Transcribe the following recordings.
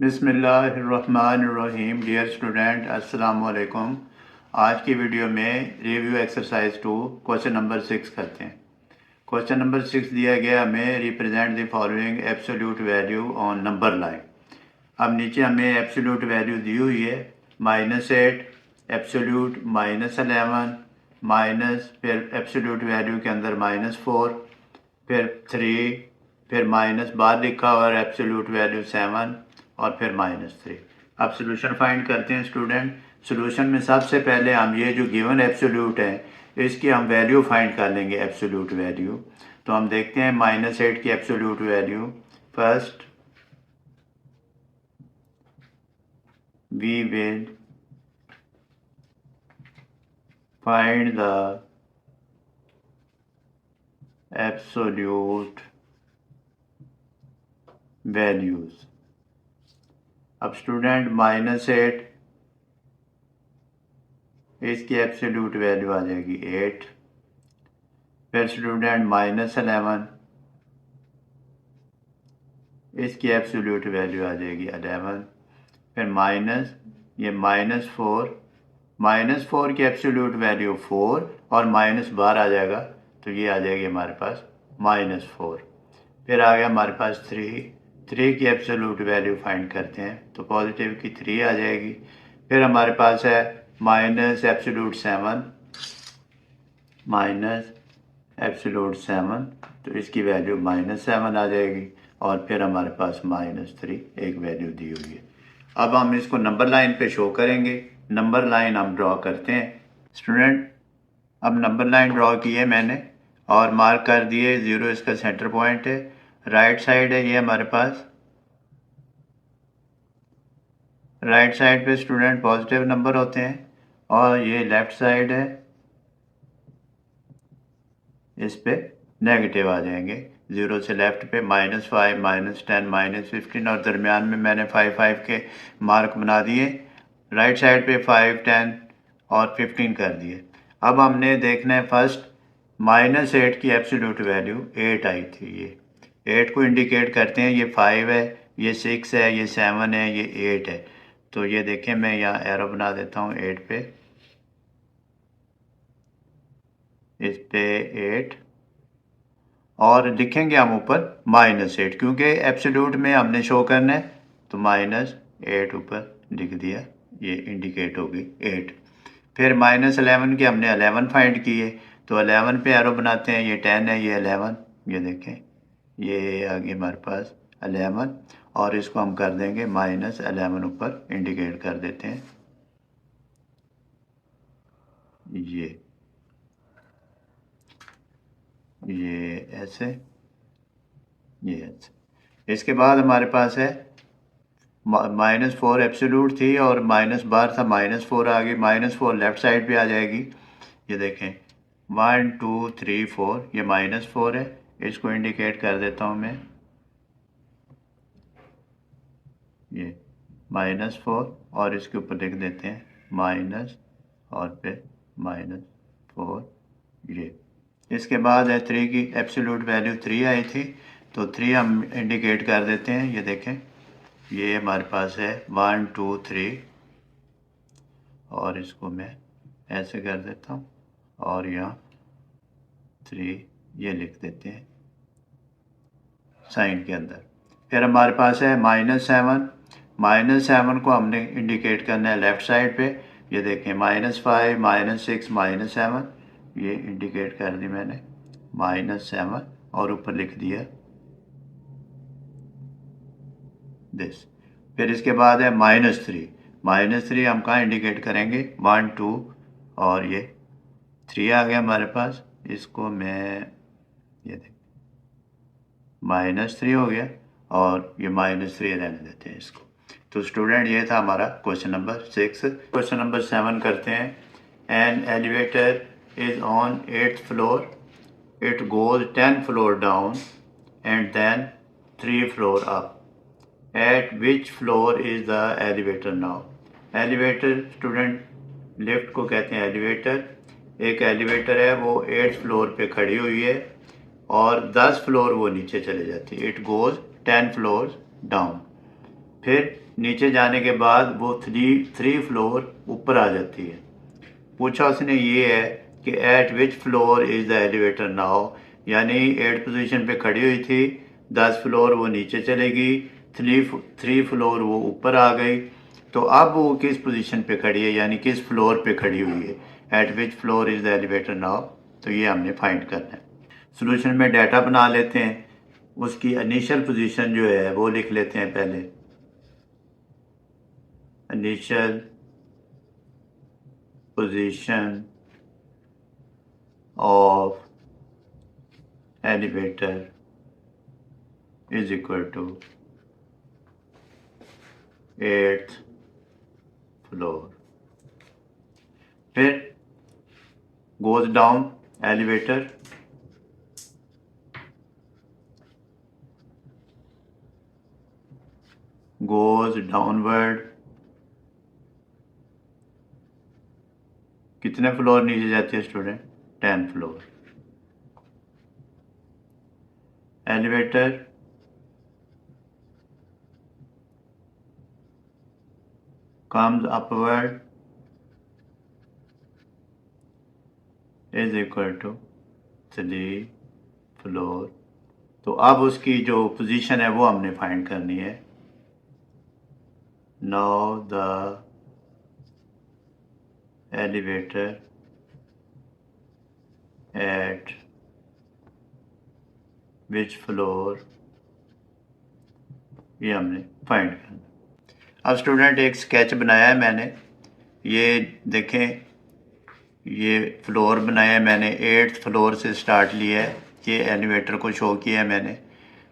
बिस्मिल्लाहिर्रहमानिर्रहीम। Dear student, अस्सलाम वालेकुम। आज की वीडियो में रिव्यू एक्सरसाइज 2 क्वेश्चन नंबर 6 करते हैं। क्वेश्चन नंबर 6 दिया गया हमें, represent the following absolute value on number line. अब नीचे हमें एब्सोल्यूट वैल्यू दी हुई है -8, एब्सोल्यूट -11, माइनस, फिर एब्सोल्यूट वैल्यू के अंदर -4, फिर 3, फिर माइनस बाद लिखा हुआ है एब्सोल्यूट वैल्यू 7 और फिर -3। अब सोल्यूशन फाइंड करते हैं स्टूडेंट। सोल्यूशन में सबसे पहले हम ये जो गिवन एब्सोल्यूट है इसकी हम वैल्यू फाइंड कर लेंगे, एब्सोल्यूट वैल्यू। तो हम देखते हैं -8 की absolute value. First we will find the absolute values. अब स्टूडेंट -8 इसकी एब्सोल्यूट वैल्यू आ जाएगी 8। फिर स्टूडेंट -11 इसकी एब्सोल्यूट वैल्यू आ जाएगी 11। फिर ये -4 की एब्सोल्यूट वैल्यू 4 और माइनस बाहर आ जाएगा तो ये आ जाएगी हमारे पास -4। फिर आ गया हमारे पास 3 की एब्सोल्यूट वैल्यू फाइंड करते हैं तो पॉजिटिव की 3 आ जाएगी। फिर हमारे पास है -एब्सोल्यूट 7, -7 तो इसकी वैल्यू -7 आ जाएगी। और फिर हमारे पास -3 एक वैल्यू दी हुई है। अब हम इसको नंबर लाइन पे शो करेंगे। नंबर लाइन हम ड्रॉ करते हैं स्टूडेंट। अब नंबर लाइन ड्रॉ की है मैंने और मार्क कर दिए, 0 इसका सेंटर पॉइंट है। राइट साइड है ये हमारे पास, राइट साइड पे स्टूडेंट पॉजिटिव नंबर होते हैं और ये लेफ्ट साइड है, इस पे नेगेटिव आ जाएंगे। 0 से लेफ्ट पे -5, -10, -15 और दरमियान में मैंने 5 के मार्क बना दिए। राइट साइड पे 5, 10 और 15 कर दिए। अब हमने देखना है फर्स्ट -8 की एब्सोल्यूट वैल्यू 8 आई थी। ये 8 को इंडिकेट करते हैं, ये 5 है, ये 6 है, ये 7 है, ये 8 है। तो ये देखें, मैं यहाँ एरो बना देता हूँ 8 पे, इस पे 8 और लिखेंगे हम ऊपर -8 क्योंकि एब्सोल्यूट में हमने शो करना है तो -8 ऊपर लिख दिया, ये इंडिकेट होगी 8। फिर -11 की हमने 11 फाइंड की है तो 11 पे एरो बनाते हैं, ये 10 है, ये 11, ये देखें ये आगे हमारे पास 11 और इसको हम कर देंगे -11 ऊपर इंडिकेट कर देते हैं, ये ऐसे, ये ऐसे। इसके बाद हमारे पास है -4 एब्सोल्यूट थी और माइनस बार था, -4 आ गई। -4 लेफ्ट साइड पे आ जाएगी, ये देखें 1 2 3 4, ये -4 है, इसको इंडिकेट कर देता हूँ मैं, ये -4 और इसके ऊपर लिख देते हैं माइनस और फिर -4, ये। इसके बाद है 3 की एब्सोल्यूट वैल्यू 3 आई थी तो 3 हम इंडिकेट कर देते हैं, ये देखें ये हमारे पास है 1 2 3 और इसको मैं ऐसे कर देता हूँ और यहाँ 3 ये लिख देते हैं साइन के अंदर। फिर हमारे पास है -7, -7 को हमने इंडिकेट करना है लेफ़्ट साइड पे, ये देखें -5 -6 -7, ये इंडिकेट कर दी मैंने -7 और ऊपर लिख दिया दिस। फिर इसके बाद है -3 हम कहाँ इंडिकेट करेंगे, 1 2 और ये 3 आ गया हमारे पास, इसको मैं ये देख -3 हो गया और ये -3 रहने देते हैं इसको। तो स्टूडेंट ये था हमारा क्वेश्चन नंबर 6। क्वेश्चन नंबर 7 करते हैं। An elevator is on 8th floor, it goes 10 floor down and then 3 floor up. At which floor is the elevator now. Elevator student lift को कहते हैं एलिवेटर। एक एलिवेटर है वो 8th फ्लोर पे खड़ी हुई है और 10 फ्लोर वो नीचे चले जाती है, इट गोज़ 10 फ्लोर डाउन। फिर नीचे जाने के बाद वो थ्री फ्लोर ऊपर आ जाती है। पूछा उसने ये है कि eight which floor is the elevator now, यानी 8 पोजीशन पे खड़ी हुई थी, 10 फ्लोर वो नीचे चलेगी, थ्री फ्लोर वो ऊपर आ गई। तो अब वो किस पोजीशन पे खड़ी है, यानी किस फ्लोर पे खड़ी हुई है, eight which floor is the elevator now. तो ये हमने फाइंड करना है। सोल्यूशन में डाटा बना लेते हैं, उसकी इनिशियल पोजीशन जो है वो लिख लेते हैं पहले। Initial position of elevator is equal to 8th floor। फिर goes down elevator, goes downward, कितने फ्लोर नीचे जाती है student, 10 floor. Elevator comes upward is equal to 3 floor. तो अब उसकी जो पोजीशन है वो हमने फाइंड करनी है। Now the elevator eight which floor, ये हमने फाइंड करना। अब स्टूडेंट एक स्केच बनाया है मैंने, ये देखें, ये फ्लोर बनाया है मैंने, 8th फ्लोर से स्टार्ट लिया है, ये एलिवेटर को शो किया है मैंने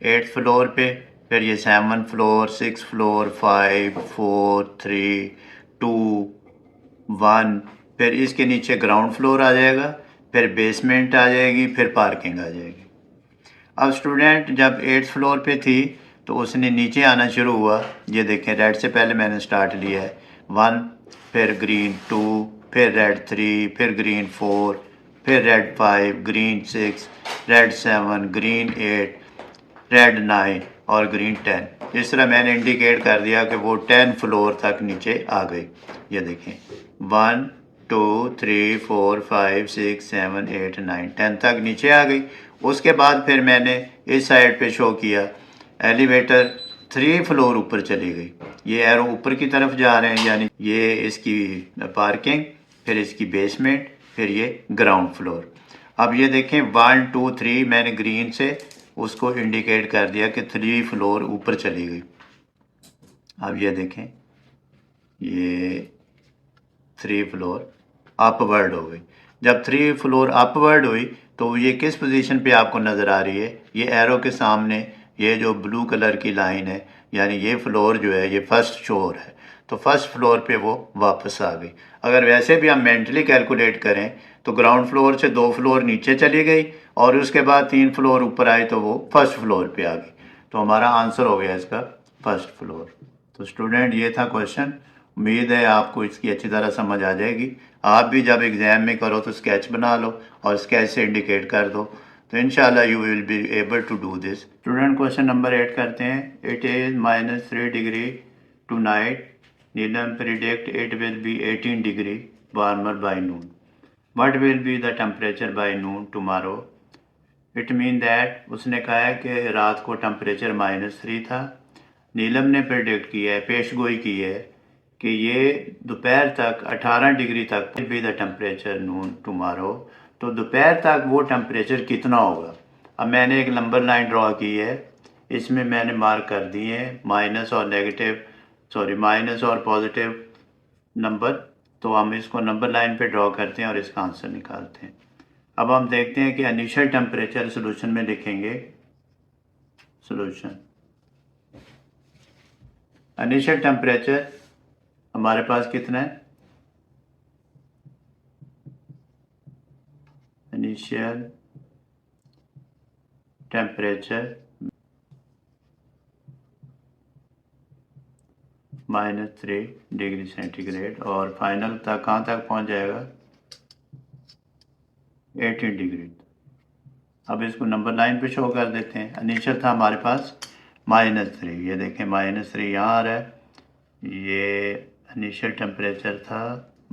8th फ्लोर पे। फिर ये 7 फ्लोर, 6 फ्लोर, 5 4 3 2 1, फिर इसके नीचे ग्राउंड फ्लोर आ जाएगा, फिर बेसमेंट आ जाएगी, फिर पार्किंग आ जाएगी। अब स्टूडेंट जब 8th फ्लोर पे थी तो उसने नीचे आना शुरू हुआ, ये देखें रेड से पहले मैंने स्टार्ट लिया है 1, फिर ग्रीन 2, फिर रेड 3, फिर ग्रीन 4, फिर red 5, green 6, red 7, green 8, red 9 और ग्रीन 10। इस तरह मैंने इंडिकेट कर दिया कि वो 10 फ्लोर तक नीचे आ गई। ये देखें 1 2 3 4 5 6 7 8 9 10 तक नीचे आ गई। उसके बाद फिर मैंने इस साइड पे शो किया, एलिवेटर 3 फ्लोर ऊपर चली गई। ये एरो ऊपर की तरफ जा रहे हैं, यानी ये इसकी पार्किंग, फिर इसकी बेसमेंट, फिर ये ग्राउंड फ्लोर। अब ये देखें 1 2 3 मैंने ग्रीन से उसको इंडिकेट कर दिया कि 3 फ्लोर ऊपर चली गई। अब ये देखें ये 3 फ्लोर अपवर्ड हो गई। जब 3 फ्लोर अपवर्ड हुई तो ये किस पोजीशन पे आपको नज़र आ रही है, ये एरो के सामने ये जो ब्लू कलर की लाइन है, यानी ये फ्लोर जो है ये फर्स्ट फ्लोर है, तो फर्स्ट फ्लोर पे वो वापस आ गई। अगर वैसे भी हम मेंटली कैलकुलेट करें तो ग्राउंड फ्लोर से 2 फ्लोर नीचे चली गई और उसके बाद 3 फ्लोर ऊपर आई तो वो फर्स्ट फ्लोर पे आ गई। तो हमारा आंसर हो गया इसका फर्स्ट फ्लोर। तो स्टूडेंट ये था क्वेश्चन, उम्मीद है आपको इसकी अच्छी तरह समझ आ जाएगी। आप भी जब एग्ज़ाम में करो तो स्केच बना लो और स्केच से इंडिकेट कर दो, तो इंशाल्लाह you will be able to do this. Student question number 8 करते हैं। It is -3 degree tonight, Neelam predict it will be 18 degree warmer by noon. What will be the temperature by noon tomorrow. It mean that उसने कहा है कि रात को temperature -3 था। नीलम ने प्रेडिक्ट किया है, पेशगोई की है कि ये दोपहर तक 18 डिग्री तक भी द टेम्परेचर नून टुमारो। तो दोपहर तक वो टेम्परेचर कितना होगा। अब मैंने एक नंबर लाइन ड्रॉ की है, इसमें मैंने मार्क कर दिए हैं माइनस और पॉजिटिव नंबर। तो हम इसको नंबर लाइन पे ड्रॉ करते हैं और इसका आंसर निकालते हैं। अब हम देखते हैं कि इनिशियल टेम्परेचर सोल्यूशन में लिखेंगे। सोल्यूशन इनिशियल टेम्परेचर हमारे पास कितना है, इनिशियल टेम्परेचर -3 डिग्री सेंटीग्रेड और फाइनल तक कहाँ तक पहुँच जाएगा, 18 डिग्री। अब इसको नंबर लाइन पे शो कर देते हैं। इनिशियल था हमारे पास -3, ये देखें -3 यहाँ आ रहा है, ये इनिशियल टेम्परेचर था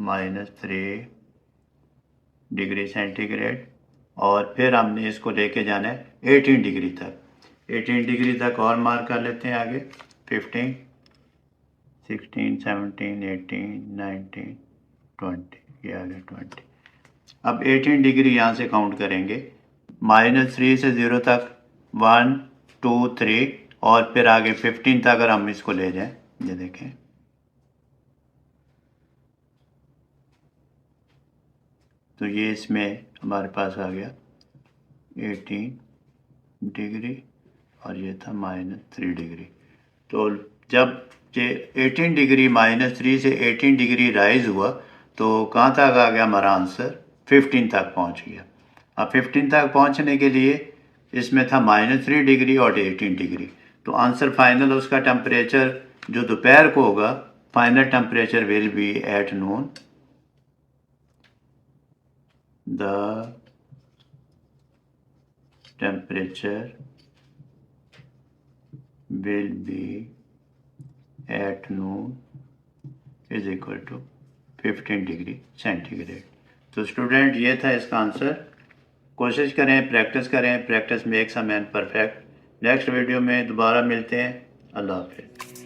-3 डिग्री सेंटीग्रेड, और फिर हमने इसको लेके जाना है 18 डिग्री तक। 18 डिग्री तक और मार्क कर लेते हैं आगे। 15, 16, 17, 18, 19, 20, ये आ गया 20। अब 18 डिग्री यहाँ से काउंट करेंगे, -3 से 0 तक 1, 2, 3, और फिर आगे 15 तक अगर हम इसको ले जाएं, ये देखें, तो ये इसमें हमारे पास आ गया 18 डिग्री, और ये था -3 डिग्री। तो जब ये 18 डिग्री -3 से 18 डिग्री राइज हुआ तो कहाँ तक आ गया हमारा आंसर? 15 तक पहुँच गया। अब 15 तक पहुँचने के लिए इसमें था -3 डिग्री और 18 डिग्री, तो आंसर फाइनल उसका टेम्परेचर जो दोपहर को होगा, final temperature will be at noon, the temperature will be at noon is equal to 15 degree centigrade. तो स्टूडेंट ये था इसका आंसर। कोशिश करें, प्रैक्टिस करें, practice makes a man perfect. Next video में दोबारा मिलते हैं। अल्लाह हाफिज़।